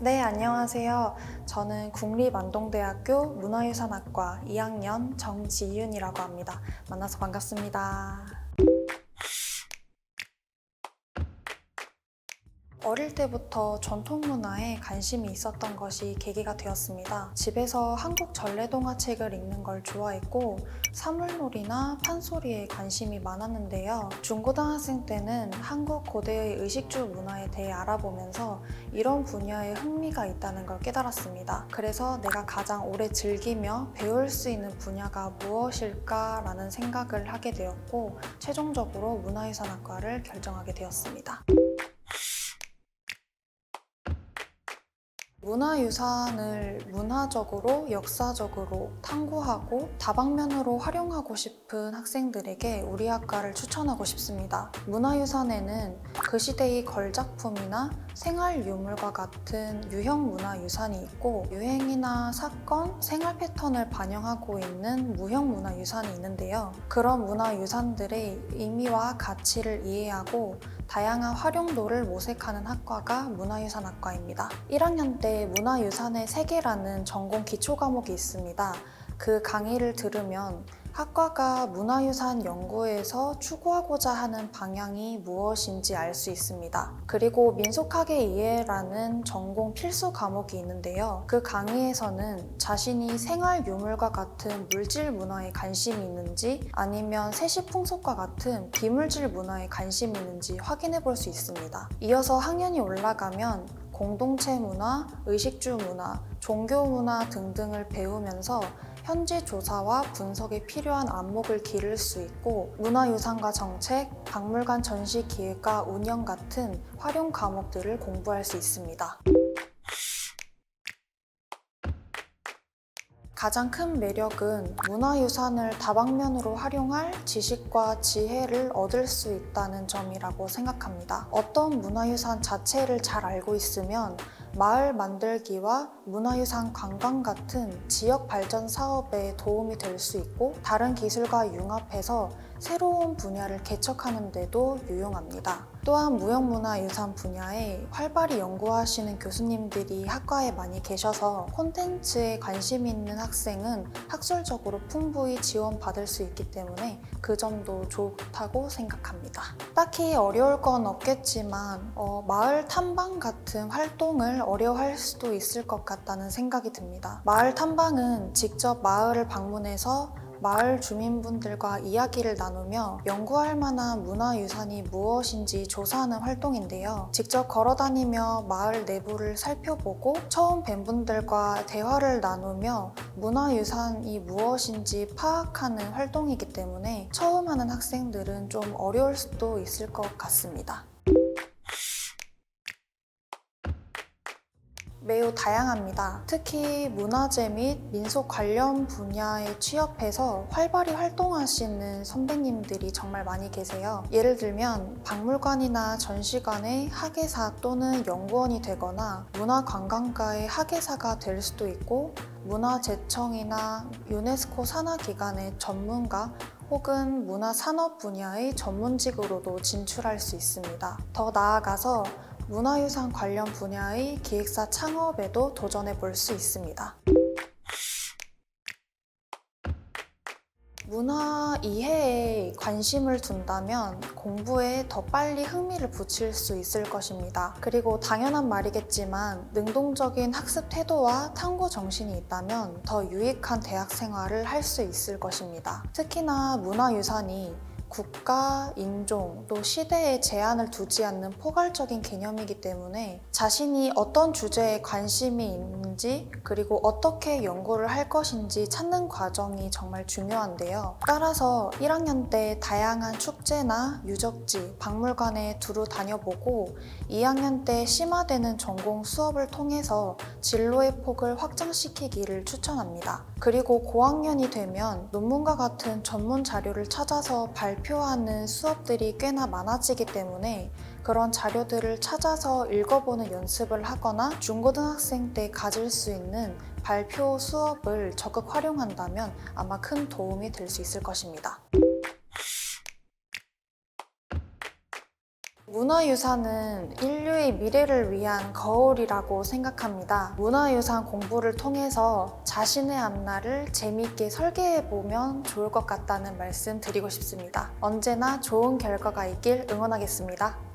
네, 안녕하세요. 저는 국립안동대학교 문화유산학과 2학년 정지윤이라고 합니다. 만나서 반갑습니다. 어릴 때부터 전통 문화에 관심이 있었던 것이 계기가 되었습니다. 집에서 한국 전래동화책을 읽는 걸 좋아했고 사물놀이나 판소리에 관심이 많았는데요. 중고등학생 때는 한국 고대의 의식주 문화에 대해 알아보면서 이런 분야에 흥미가 있다는 걸 깨달았습니다. 그래서 내가 가장 오래 즐기며 배울 수 있는 분야가 무엇일까라는 생각을 하게 되었고 최종적으로 문화유산학과를 결정하게 되었습니다. 문화유산을 문화적으로, 역사적으로 탐구하고 다방면으로 활용하고 싶은 학생들에게 우리 학과를 추천하고 싶습니다. 문화유산에는 그 시대의 걸작품이나 생활유물과 같은 유형 문화유산이 있고 유행이나 사건, 생활 패턴을 반영하고 있는 무형 문화유산이 있는데요. 그런 문화유산들의 의미와 가치를 이해하고 다양한 활용도를 모색하는 학과가 문화유산학과입니다. 1학년 때 문화유산의 세계라는 전공 기초 과목이 있습니다. 그 강의를 들으면 학과가 문화유산 연구에서 추구하고자 하는 방향이 무엇인지 알 수 있습니다. 그리고 민속학의 이해라는 전공 필수 과목이 있는데요. 그 강의에서는 자신이 생활 유물과 같은 물질 문화에 관심이 있는지 아니면 세시풍속과 같은 비물질 문화에 관심이 있는지 확인해 볼 수 있습니다. 이어서 학년이 올라가면 공동체 문화, 의식주 문화, 종교 문화 등등을 배우면서 현지 조사와 분석에 필요한 안목을 기를 수 있고 문화유산과 정책, 박물관 전시 기획과 운영 같은 활용 과목들을 공부할 수 있습니다. 가장 큰 매력은 문화유산을 다방면으로 활용할 지식과 지혜를 얻을 수 있다는 점이라고 생각합니다. 어떤 문화유산 자체를 잘 알고 있으면 마을 만들기와 문화유산 관광 같은 지역 발전 사업에 도움이 될 수 있고 다른 기술과 융합해서 새로운 분야를 개척하는 데도 유용합니다. 또한 무형문화유산 분야에 활발히 연구하시는 교수님들이 학과에 많이 계셔서 콘텐츠에 관심 있는 학생은 학술적으로 풍부히 지원받을 수 있기 때문에 그 점도 좋다고 생각합니다. 딱히 어려울 건 없겠지만 마을 탐방 같은 활동을 어려워할 수도 있을 것 같다는 생각이 듭니다. 마을 탐방은 직접 마을을 방문해서 마을 주민분들과 이야기를 나누며 연구할 만한 문화유산이 무엇인지 조사하는 활동인데요. 직접 걸어다니며 마을 내부를 살펴보고 처음 뵌 분들과 대화를 나누며 문화유산이 무엇인지 파악하는 활동이기 때문에 처음 하는 학생들은 좀 어려울 수도 있을 것 같습니다. 매우 다양합니다. 특히 문화재 및 민속 관련 분야에 취업해서 활발히 활동하시는 선배님들이 정말 많이 계세요. 예를 들면 박물관이나 전시관의 학예사 또는 연구원이 되거나 문화관광가의 학예사가 될 수도 있고 문화재청이나 유네스코 산하기관의 전문가 혹은 문화산업 분야의 전문직으로도 진출할 수 있습니다. 더 나아가서 문화유산 관련 분야의 기획사 창업에도 도전해 볼 수 있습니다. 문화 이해에 관심을 둔다면 공부에 더 빨리 흥미를 붙일 수 있을 것입니다. 그리고 당연한 말이겠지만 능동적인 학습 태도와 탐구 정신이 있다면 더 유익한 대학 생활을 할 수 있을 것입니다. 특히나 문화유산이 국가, 인종, 또 시대에 제한을 두지 않는 포괄적인 개념이기 때문에 자신이 어떤 주제에 관심이 있는지 그리고 어떻게 연구를 할 것인지 찾는 과정이 정말 중요한데요. 따라서 1학년 때 다양한 축제나 유적지, 박물관에 두루 다녀보고 2학년 때 심화되는 전공 수업을 통해서 진로의 폭을 확장시키기를 추천합니다. 그리고 고학년이 되면 논문과 같은 전문 자료를 찾아서 발표하는 수업들이 꽤나 많아지기 때문에 그런 자료들을 찾아서 읽어보는 연습을 하거나 중고등학생 때 가질 수 있는 발표 수업을 적극 활용한다면 아마 큰 도움이 될 수 있을 것입니다. 문화유산은 인류의 미래를 위한 거울이라고 생각합니다. 문화유산 공부를 통해서 자신의 앞날을 재미있게 설계해보면 좋을 것 같다는 말씀 드리고 싶습니다. 언제나 좋은 결과가 있길 응원하겠습니다.